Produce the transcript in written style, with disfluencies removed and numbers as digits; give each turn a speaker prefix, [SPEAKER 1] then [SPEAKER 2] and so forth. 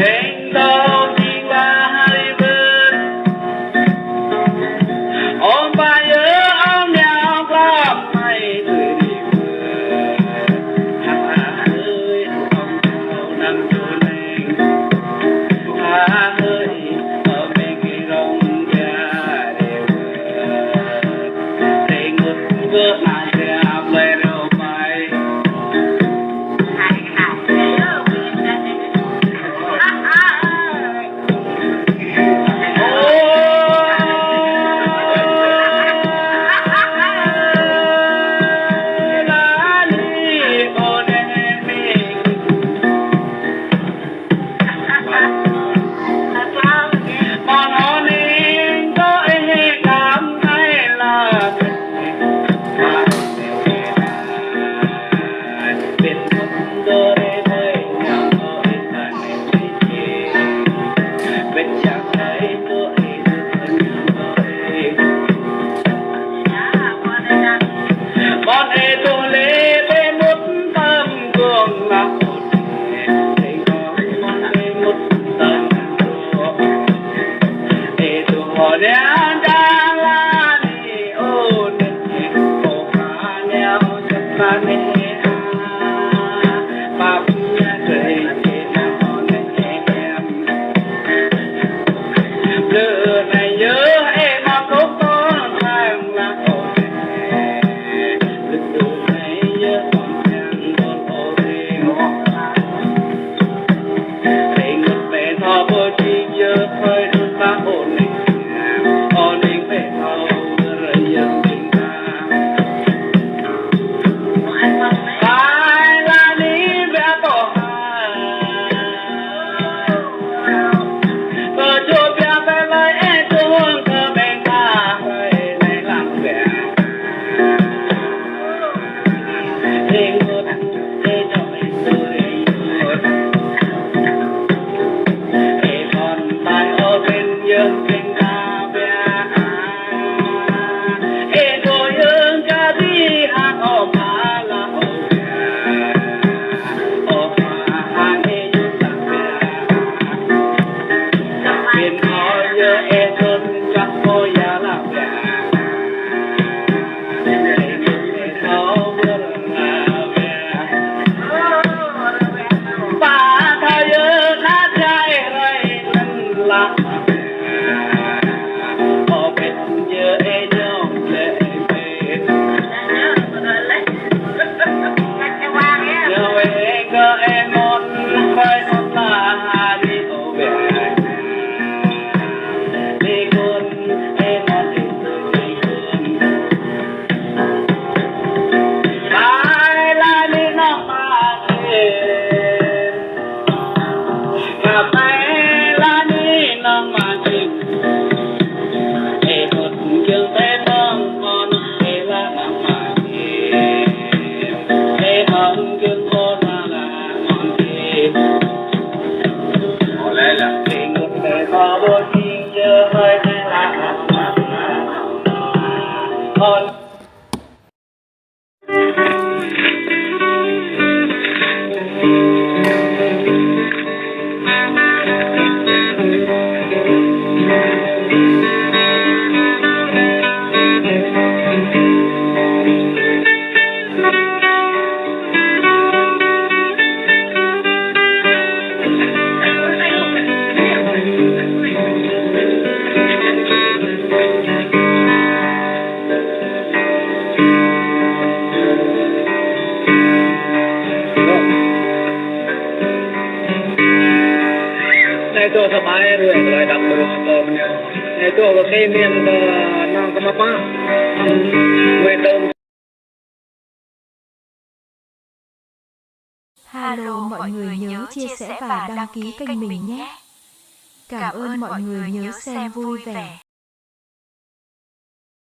[SPEAKER 1] Kinh đô đi qua Hollywood ôm vai nhớ ôm nhau có mây tươi đi mưa hà ơi không sao nằm trôi lên hà ơi ở bên kia rong ra đều để ngược ngược lại sẽ về đâu bay
[SPEAKER 2] ตัวสบายเรื่อยเลยดับตัวมันเนี่ยในตัวก็เคมีมันก็นั่งก็มาป้าเวทเดิม
[SPEAKER 3] Hello mọi người nhớ chia sẻ và đăng ký kênh mình nhé. Cảm ơn mọi người nhớ xem vui vẻ.